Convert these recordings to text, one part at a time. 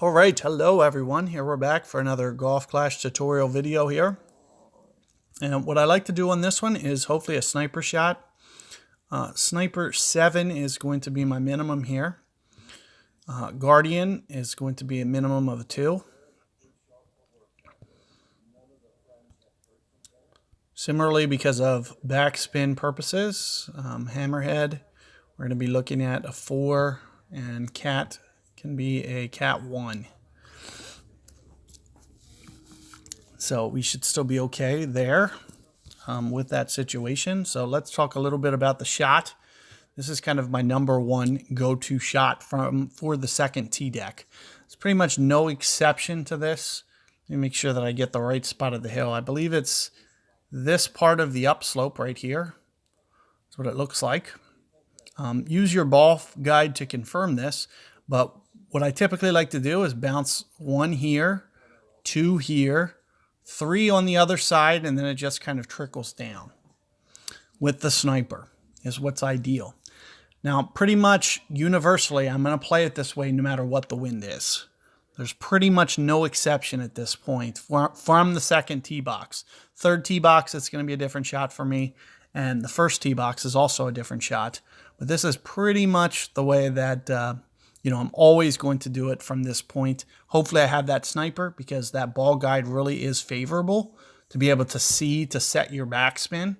All right, hello everyone. Here we're back for another Golf Clash tutorial video here. And what I like to do on this one is hopefully a sniper shot. Sniper 7 is going to be my minimum here. Guardian is going to be a minimum of a 2. Similarly, because of backspin purposes, Hammerhead, we're going to be looking at a 4, and Cat can be a Cat 1. So we should still be okay there with that situation. So let's talk a little bit about the shot. This is kind of my number one go-to shot for the second tee deck. It's pretty much no exception to this. Let me make sure that I get the right spot of the hill. I believe it's this part of the upslope right here. That's what it looks like. Use your ball guide to confirm this, but what I typically like to do is bounce 1 here, 2 here, 3 on the other side, and then it just kind of trickles down with the sniper is what's ideal. Now, pretty much universally, I'm going to play it this way no matter what the wind is. There's pretty much no exception at this point from the second tee box. Third tee box, it's going to be a different shot for me, and the first tee box is also a different shot. But this is pretty much the way that I'm always going to do it from this point. Hopefully I have that sniper because that ball guide really is favorable to be able to see to set your backspin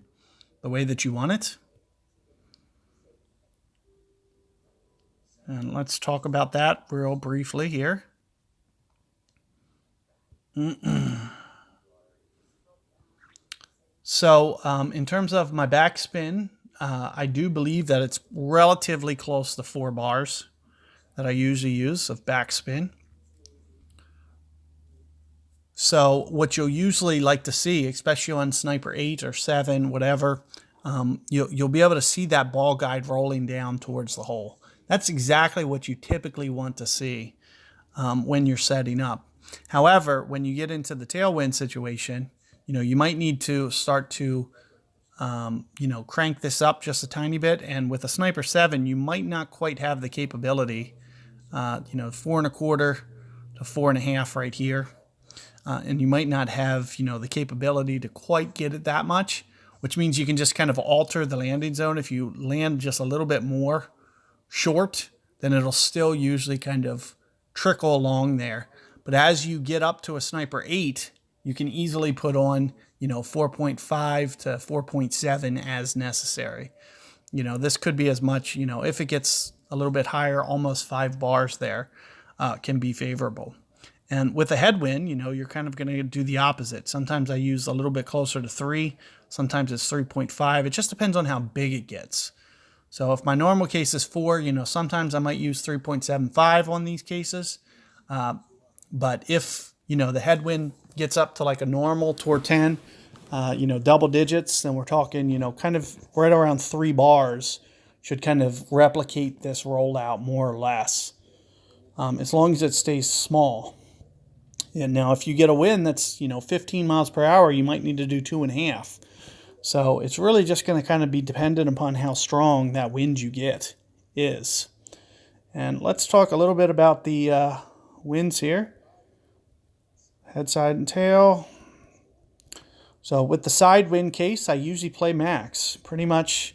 the way that you want it. And let's talk about that real briefly here. So in terms of my backspin, I do believe that it's relatively close to 4 bars that I usually use of backspin. So what you'll usually like to see, especially on Sniper 8 or 7, whatever, you'll be able to see that ball guide rolling down towards the hole. That's exactly what you typically want to see when you're setting up. However, when you get into the tailwind situation, you might need to start to crank this up just a tiny bit. And with a Sniper 7, you might not quite have the capability 4 1/4 to 4 1/2 right here. And you might not have, the capability to quite get it that much, which means you can just kind of alter the landing zone. If you land just a little bit more short, then it'll still usually kind of trickle along there. But as you get up to a Sniper 8, you can easily put on, 4.5 to 4.7 as necessary. This could be as much, if it gets a little bit higher, almost 5 bars there can be favorable. And with a headwind, you're kind of going to do the opposite. Sometimes I use a little bit closer to 3. Sometimes it's 3.5. It just depends on how big it gets. So if my normal case is 4, sometimes I might use 3.75 on these cases. But if, the headwind gets up to like a normal toward 10, double digits, then we're talking, kind of right around 3 bars should kind of replicate this rollout more or less, as long as it stays small. And now if you get a wind that's, 15 miles per hour, you might need to do 2.5. So it's really just going to kind of be dependent upon how strong that wind you get is. And let's talk a little bit about the winds here. Head, side, and tail. So with the side wind case, I usually play max. Pretty much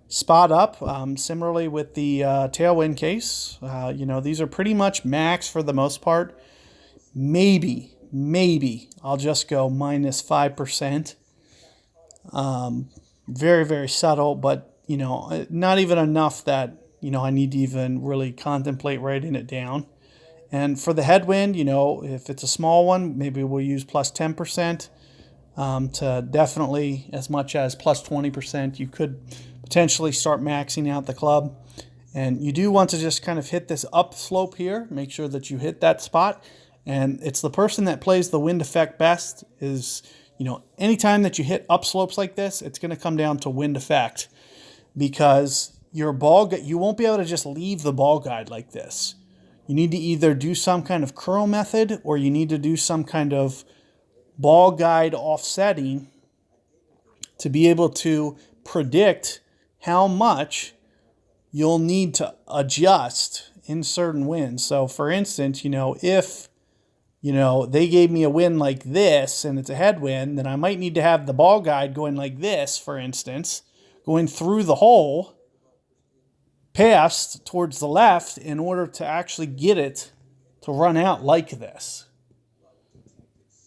spot up. Similarly with the tailwind case, these are pretty much max for the most part. Maybe I'll just go minus 5%. Very, very subtle, but, not even enough that, I need to even really contemplate writing it down. And for the headwind, if it's a small one, maybe we'll use plus 10% to definitely as much as plus 20%. You could potentially start maxing out the club. And you do want to just kind of hit this upslope here. Make sure that you hit that spot. And it's the person that plays the wind effect best is, anytime that you hit upslopes like this, it's going to come down to wind effect because your you won't be able to just leave the ball guide like this. You need to either do some kind of curl method or you need to do some kind of ball guide offsetting to be able to predict how much you'll need to adjust in certain winds. So for instance, if, they gave me a wind like this and it's a headwind, then I might need to have the ball guide going like this, for instance, going through the hole past towards the left in order to actually get it to run out like this.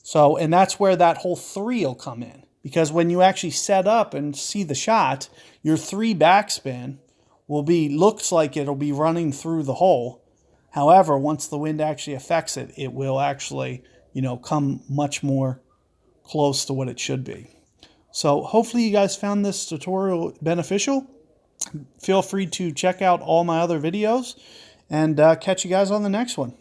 So, and that's where that whole 3 will come in. Because when you actually set up and see the shot, your 3 backspin looks like it'll be running through the hole. However, once the wind actually affects it, it will actually, come much more close to what it should be. So hopefully you guys found this tutorial beneficial. Feel free to check out all my other videos and catch you guys on the next one.